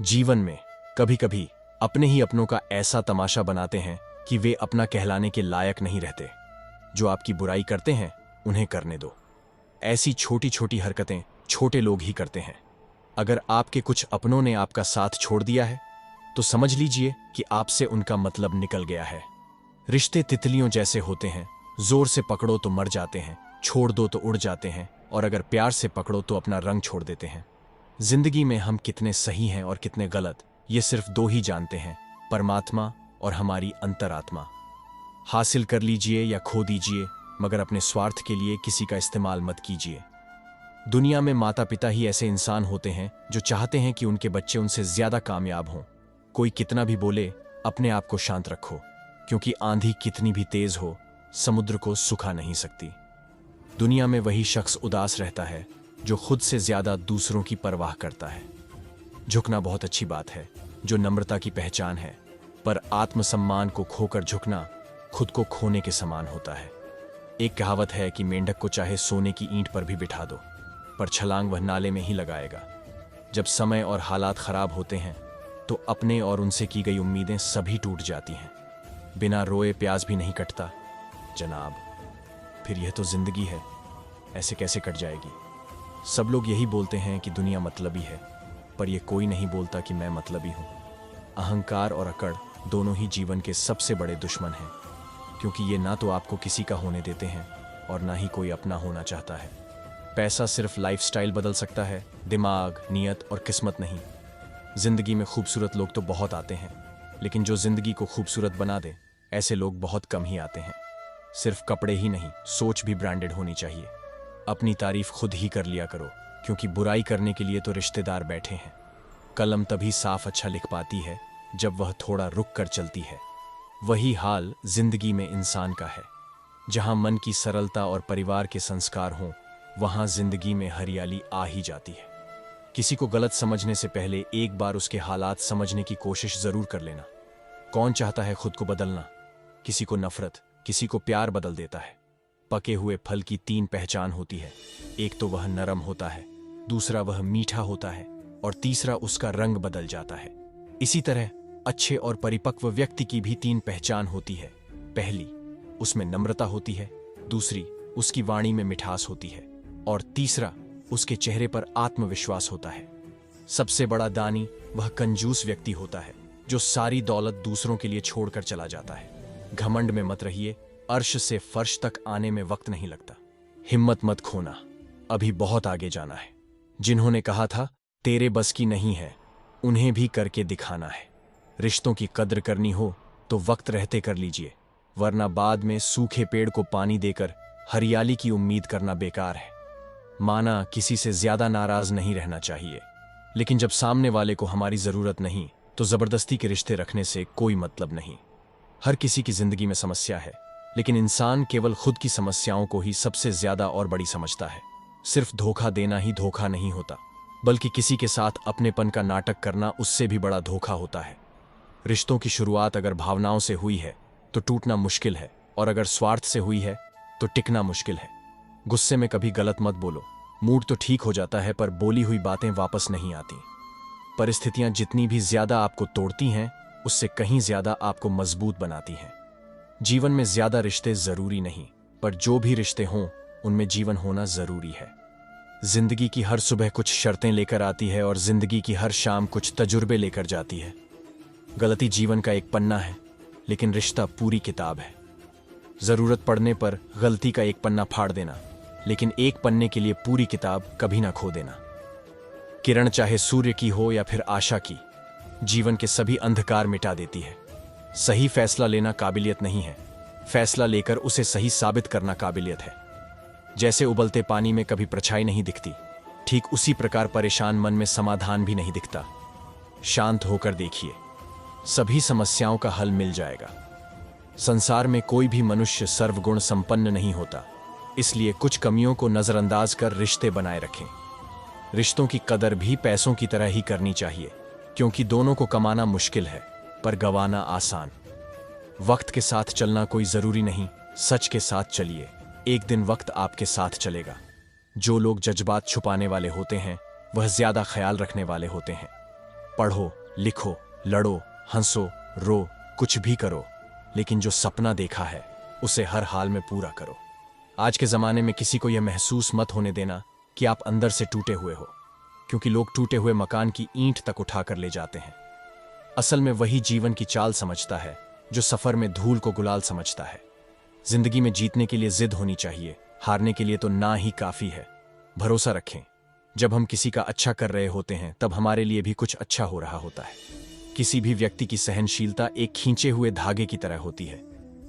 जीवन में कभी कभी अपने ही अपनों का ऐसा तमाशा बनाते हैं कि वे अपना कहलाने के लायक नहीं रहते। जो आपकी बुराई करते हैं उन्हें करने दो। ऐसी छोटी छोटी हरकतें छोटे लोग ही करते हैं। अगर आपके कुछ अपनों ने आपका साथ छोड़ दिया है तो समझ लीजिए कि आपसे उनका मतलब निकल गया है। रिश्ते तितलियों जैसे होते हैं, जोर से पकड़ो तो मर जाते हैं, छोड़ दो तो उड़ जाते हैं, और अगर प्यार से पकड़ो तो अपना रंग छोड़ देते हैं। जिंदगी में हम कितने सही हैं और कितने गलत, ये सिर्फ दो ही जानते हैं, परमात्मा और हमारी अंतरात्मा। हासिल कर लीजिए या खो दीजिए, मगर अपने स्वार्थ के लिए किसी का इस्तेमाल मत कीजिए। दुनिया में माता पिता ही ऐसे इंसान होते हैं जो चाहते हैं कि उनके बच्चे उनसे ज्यादा कामयाब हों। कोई कितना भी बोले, अपने आप को शांत रखो, क्योंकि आंधी कितनी भी तेज हो, समुद्र को सुखा नहीं सकती। दुनिया में वही शख्स उदास रहता है जो खुद से ज्यादा दूसरों की परवाह करता है। झुकना बहुत अच्छी बात है, जो नम्रता की पहचान है, पर आत्मसम्मान को खोकर झुकना खुद को खोने के समान होता है। एक कहावत है कि मेंढक को चाहे सोने की ईंट पर भी बिठा दो, पर छलांग वह नाले में ही लगाएगा। जब समय और हालात खराब होते हैं तो अपने और उनसे की गई उम्मीदें सभी टूट जाती हैं। बिना रोए प्याज भी नहीं कटता जनाब। फिर यह तो जिंदगी है, ऐसे कैसे कट जाएगी। सब लोग यही बोलते हैं कि दुनिया मतलबी है, पर यह कोई नहीं बोलता कि मैं मतलबी हूं। अहंकार और अकड़ दोनों ही जीवन के सबसे बड़े दुश्मन हैं, क्योंकि ये ना तो आपको किसी का होने देते हैं और ना ही कोई अपना होना चाहता है। पैसा सिर्फ लाइफस्टाइल बदल सकता है, दिमाग, नियत और किस्मत नहीं। जिंदगी में खूबसूरत लोग तो बहुत आते हैं, लेकिन जो जिंदगी को खूबसूरत बना दे, ऐसे लोग बहुत कम ही आते हैं। सिर्फ कपड़े ही नहीं, सोच भी ब्रांडेड होनी चाहिए। अपनी तारीफ खुद ही कर लिया करो, क्योंकि बुराई करने के लिए तो रिश्तेदार बैठे हैं। कलम तभी साफ अच्छा लिख पाती है जब वह थोड़ा रुक कर चलती है। वही हाल जिंदगी में इंसान का है। जहां मन की सरलता और परिवार के संस्कार हों, वहां जिंदगी में हरियाली आ ही जाती है। किसी को गलत समझने से पहले एक बार उसके हालात समझने की कोशिश जरूर कर लेना। कौन चाहता है खुद को बदलना? किसी को नफरत, किसी को प्यार बदल देता है। पके हुए फल की तीन पहचान होती है, एक तो वह नरम होता है, दूसरा वह मीठा होता है, और तीसरा उसका रंग बदल जाता है। इसी तरह अच्छे और परिपक्व व्यक्ति की भी तीन पहचान होती है। पहली, उसमें नम्रता होती है, दूसरी, उसकी वाणी में मिठास होती है, और तीसरा, उसके चेहरे पर आत्मविश्वास होता है। सबसे बड़ा दानी वह कंजूस व्यक्ति होता है जो सारी दौलत दूसरों के लिए छोड़कर चला जाता है। घमंड में मत रहिए, अर्श से फर्श तक आने में वक्त नहीं लगता। हिम्मत मत खोना, अभी बहुत आगे जाना है। जिन्होंने कहा था तेरे बस की नहीं है, उन्हें भी करके दिखाना है। रिश्तों की कद्र करनी हो तो वक्त रहते कर लीजिए, वरना बाद में सूखे पेड़ को पानी देकर हरियाली की उम्मीद करना बेकार है। माना किसी से ज्यादा नाराज नहीं रहना चाहिए, लेकिन जब सामने वाले को हमारी जरूरत नहीं तो जबरदस्ती के रिश्ते रखने से कोई मतलब नहीं। हर किसी की जिंदगी में समस्या है, लेकिन इंसान केवल खुद की समस्याओं को ही सबसे ज्यादा और बड़ी समझता है। सिर्फ धोखा देना ही धोखा नहीं होता, बल्कि किसी के साथ अपनेपन का नाटक करना उससे भी बड़ा धोखा होता है। रिश्तों की शुरुआत अगर भावनाओं से हुई है तो टूटना मुश्किल है, और अगर स्वार्थ से हुई है तो टिकना मुश्किल है। गुस्से में कभी गलत मत बोलो। मूड तो ठीक हो जाता है, पर बोली हुई बातें वापस नहीं आती। परिस्थितियां जितनी भी ज्यादा आपको तोड़ती हैं, उससे कहीं ज्यादा आपको मजबूत बनाती हैं। जीवन में ज्यादा रिश्ते जरूरी नहीं, पर जो भी रिश्ते हों उनमें जीवन होना जरूरी है। जिंदगी की हर सुबह कुछ शर्तें लेकर आती है, और जिंदगी की हर शाम कुछ तजुर्बे लेकर जाती है। गलती जीवन का एक पन्ना है, लेकिन रिश्ता पूरी किताब है। जरूरत पड़ने पर गलती का एक पन्ना फाड़ देना, लेकिन एक पन्ने के लिए पूरी किताब कभी ना खो देना। किरण चाहे सूर्य की हो या फिर आशा की, जीवन के सभी अंधकार मिटा देती है। सही फैसला लेना काबिलियत नहीं है, फैसला लेकर उसे सही साबित करना काबिलियत है। जैसे उबलते पानी में कभी परछाई नहीं दिखती, ठीक उसी प्रकार परेशान मन में समाधान भी नहीं दिखता। शांत होकर देखिए, सभी समस्याओं का हल मिल जाएगा। संसार में कोई भी मनुष्य सर्वगुण संपन्न नहीं होता, इसलिए कुछ कमियों को नजरअंदाज कर रिश्ते बनाए रखें। रिश्तों की कदर भी पैसों की तरह ही करनी चाहिए, क्योंकि दोनों को कमाना मुश्किल है पर गंवाना आसान। वक्त के साथ चलना कोई जरूरी नहीं, सच के साथ चलिए, एक दिन वक्त आपके साथ चलेगा। जो लोग जज्बात छुपाने वाले होते हैं वह ज्यादा ख्याल रखने वाले होते हैं। पढ़ो, लिखो, लड़ो, हंसो, रो, कुछ भी करो, लेकिन जो सपना देखा है उसे हर हाल में पूरा करो। आज के ज़माने में किसी को यह महसूस मत होने देना कि आप अंदर से टूटे हुए हो, क्योंकि लोग टूटे हुए मकान की ईंट तक उठा कर ले जाते हैं। असल में वही जीवन की चाल समझता है जो सफ़र में धूल को गुलाल समझता है। जिंदगी में जीतने के लिए जिद होनी चाहिए, हारने के लिए तो ना ही काफ़ी है। भरोसा रखें, जब हम किसी का अच्छा कर रहे होते हैं तब हमारे लिए भी कुछ अच्छा हो रहा होता है। किसी भी व्यक्ति की सहनशीलता एक खींचे हुए धागे की तरह होती है।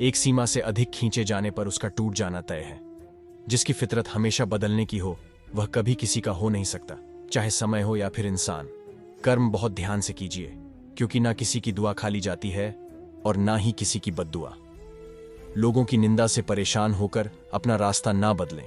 एक सीमा से अधिक खींचे जाने पर उसका टूट जाना तय है। जिसकी फितरत हमेशा बदलने की हो वह कभी किसी का हो नहीं सकता, चाहे समय हो या फिर इंसान। कर्म बहुत ध्यान से कीजिए, क्योंकि ना किसी की दुआ खाली जाती है और ना ही किसी की बद्दुआ। लोगों की निंदा से परेशान होकर अपना रास्ता ना बदलें,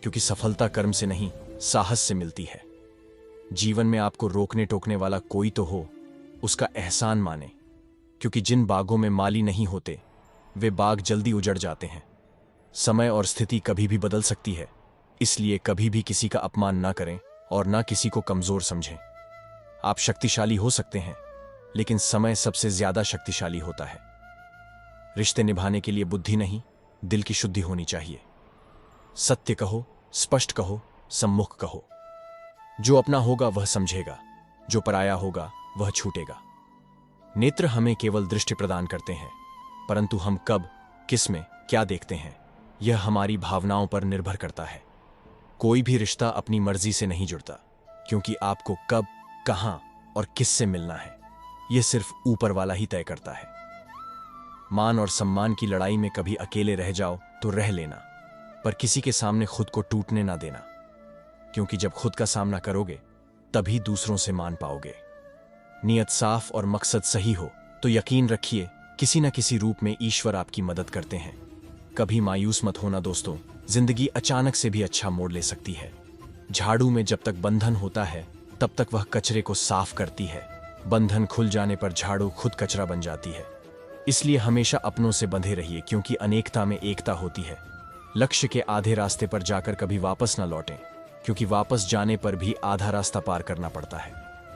क्योंकि सफलता कर्म से नहीं साहस से मिलती है। जीवन में आपको रोकने टोकने वाला कोई तो हो, उसका एहसान माने, क्योंकि जिन बागों में माली नहीं होते वे बाग जल्दी उजड़ जाते हैं। समय और स्थिति कभी भी बदल सकती है, इसलिए कभी भी किसी का अपमान ना करें और ना किसी को कमजोर समझें। आप शक्तिशाली हो सकते हैं, लेकिन समय सबसे ज्यादा शक्तिशाली होता है। रिश्ते निभाने के लिए बुद्धि नहीं, दिल की शुद्धि होनी चाहिए। सत्य कहो, स्पष्ट कहो, सम्मुख कहो। जो अपना होगा वह समझेगा, जो पराया होगा वह छूटेगा। नेत्र हमें केवल दृष्टि प्रदान करते हैं, परंतु हम कब, किस में क्या देखते हैं यह हमारी भावनाओं पर निर्भर करता है। कोई भी रिश्ता अपनी मर्जी से नहीं जुड़ता, क्योंकि आपको कब, कहां और किससे मिलना है यह सिर्फ ऊपर वाला ही तय करता है। मान और सम्मान की लड़ाई में कभी अकेले रह जाओ तो रह लेना, पर किसी के सामने खुद को टूटने ना देना, क्योंकि जब खुद का सामना करोगे तभी दूसरों से मान पाओगे। नियत साफ और मकसद सही हो तो यकीन रखिए किसी न किसी रूप में ईश्वर आपकी मदद करते हैं। कभी मायूस मत होना दोस्तों, जिंदगी अचानक से भी अच्छा मोड़ ले सकती है। झाड़ू में जब तक बंधन होता है तब तक वह कचरे को साफ करती है, बंधन खुल जाने पर झाड़ू खुद कचरा बन जाती है। इसलिए हमेशा अपनों से बंधे रहिए, क्योंकि अनेकता में एकता होती है। लक्ष्य के आधे रास्ते पर जाकर कभी वापस ना लौटें, क्योंकि वापस जाने पर भी आधा रास्ता पार करना पड़ता है।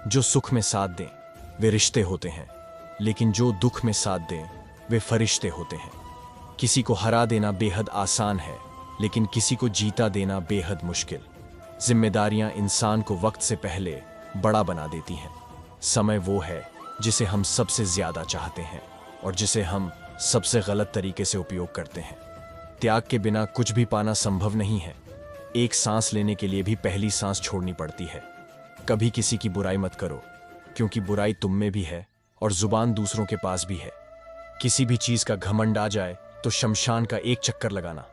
जो सुख में साथ दें वे रिश्ते होते हैं, लेकिन जो दुख में साथ दें वे फरिश्ते होते हैं। किसी को हरा देना बेहद आसान है, लेकिन किसी को जीता देना बेहद मुश्किल। जिम्मेदारियां इंसान को वक्त से पहले बड़ा बना देती हैं। समय वो है जिसे हम सबसे ज्यादा चाहते हैं और जिसे हम सबसे गलत तरीके से उपयोग करते हैं। त्याग के बिना कुछ भी पाना संभव नहीं है। एक सांस लेने के लिए भी पहली सांस छोड़नी पड़ती है। कभी किसी की बुराई मत करो, क्योंकि बुराई तुम में भी है और जुबान दूसरों के पास भी है। किसी भी चीज का घमंड आ जाए तो शमशान का एक चक्कर लगाना।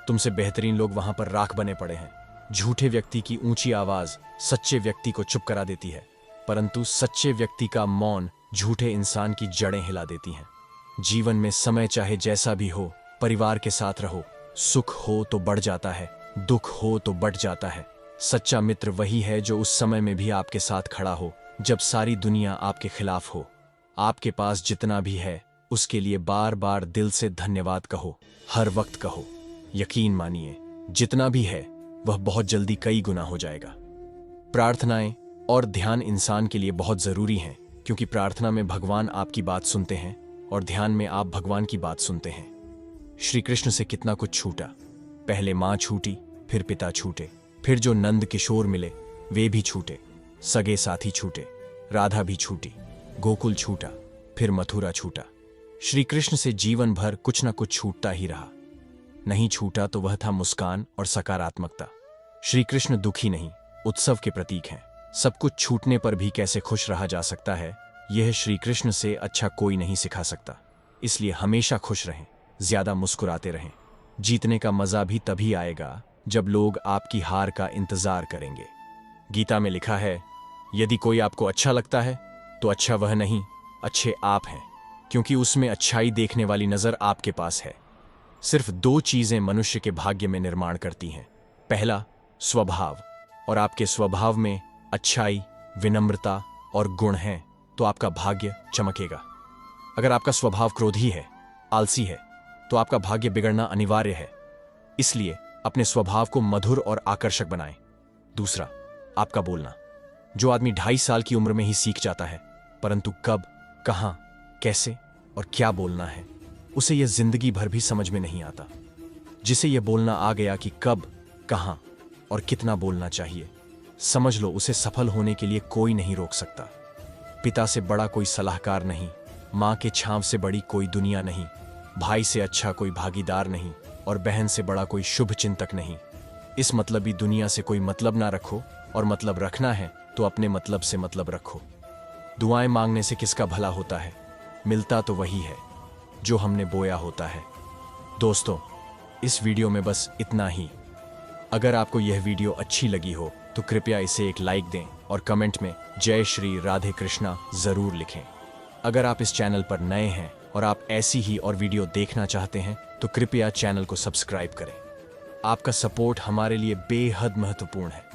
तुमसे बेहतरीन लोग वहां पर राख बने पड़े हैं। झूठे व्यक्ति की ऊंची आवाज सच्चे व्यक्ति को चुप करा देती है, परंतु सच्चे व्यक्ति का मौन झूठे इंसान की जड़ें हिला देती हैं। जीवन में समय चाहे जैसा भी हो, परिवार के साथ रहो। सुख हो तो बढ़ जाता है, दुख हो तो बढ़ जाता है। सच्चा मित्र वही है जो उस समय में भी आपके साथ खड़ा हो जब सारी दुनिया आपके खिलाफ हो। आपके पास जितना भी है उसके लिए बार बार दिल से धन्यवाद कहो, हर वक्त कहो। यकीन मानिए जितना भी है वह बहुत जल्दी कई गुना हो जाएगा। प्रार्थनाएं और ध्यान इंसान के लिए बहुत जरूरी हैं, क्योंकि प्रार्थना में भगवान आपकी बात सुनते हैं और ध्यान में आप भगवान की बात सुनते हैं। श्री कृष्ण से कितना कुछ छूटा। पहले मां छूटी, फिर पिता छूटे, फिर जो नंद किशोर मिले वे भी छूटे, सगे साथी छूटे, राधा भी छूटी, गोकुल छूटा, फिर मथुरा छूटा। श्री कृष्ण से जीवन भर कुछ न कुछ छूटता ही रहा। नहीं छूटा तो वह था मुस्कान और सकारात्मकता। श्री कृष्ण दुखी नहीं, उत्सव के प्रतीक हैं। सब कुछ छूटने पर भी कैसे खुश रहा जा सकता है, यह श्री कृष्ण से अच्छा कोई नहीं सिखा सकता। इसलिए हमेशा खुश रहें, ज्यादा मुस्कुराते रहें। जीतने का मजा भी तभी आएगा जब लोग आपकी हार का इंतजार करेंगे। गीता में लिखा है, यदि कोई आपको अच्छा लगता है तो अच्छा वह नहीं, अच्छे आप हैं, क्योंकि उसमें अच्छाई देखने वाली नजर आपके पास है। सिर्फ दो चीजें मनुष्य के भाग्य में निर्माण करती हैं। पहला, स्वभाव, और आपके स्वभाव में अच्छाई, विनम्रता और गुण हैं तो आपका भाग्य चमकेगा। अगर आपका स्वभाव क्रोधी है, आलसी है, तो आपका भाग्य बिगड़ना अनिवार्य है। इसलिए अपने स्वभाव को मधुर और आकर्षक बनाएं। दूसरा, आपका बोलना। जो आदमी 2.5 साल की उम्र में ही सीख जाता है, परंतु कब, कहां, कैसे और क्या बोलना है उसे यह जिंदगी भर भी समझ में नहीं आता। जिसे यह बोलना आ गया कि कब, कहां और कितना बोलना चाहिए, समझ लो उसे सफल होने के लिए कोई नहीं रोक सकता। पिता से बड़ा कोई सलाहकार नहीं, मां के छांव से बड़ी कोई दुनिया नहीं, भाई से अच्छा कोई भागीदार नहीं और बहन से बड़ा कोई शुभ चिंतक नहीं। इस मतलबी दुनिया से कोई मतलब ना रखो, और मतलब रखना है तो अपने मतलब से मतलब रखो। दुआएं मांगने से किसका भला होता है, मिलता तो वही है जो हमने बोया होता है। दोस्तों, इस वीडियो में बस इतना ही। अगर आपको यह वीडियो अच्छी लगी हो तो कृपया इसे एक लाइक दें और कमेंट में जय श्री राधे कृष्णा जरूर लिखें। अगर आप इस चैनल पर नए हैं और आप ऐसी ही और वीडियो देखना चाहते हैं तो कृपया चैनल को सब्सक्राइब करें। आपका सपोर्ट हमारे लिए बेहद महत्वपूर्ण है।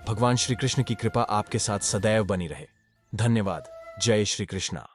भगवान श्री कृष्ण की कृपा आपके साथ सदैव बनी रहे। धन्यवाद। जय श्री कृष्णा।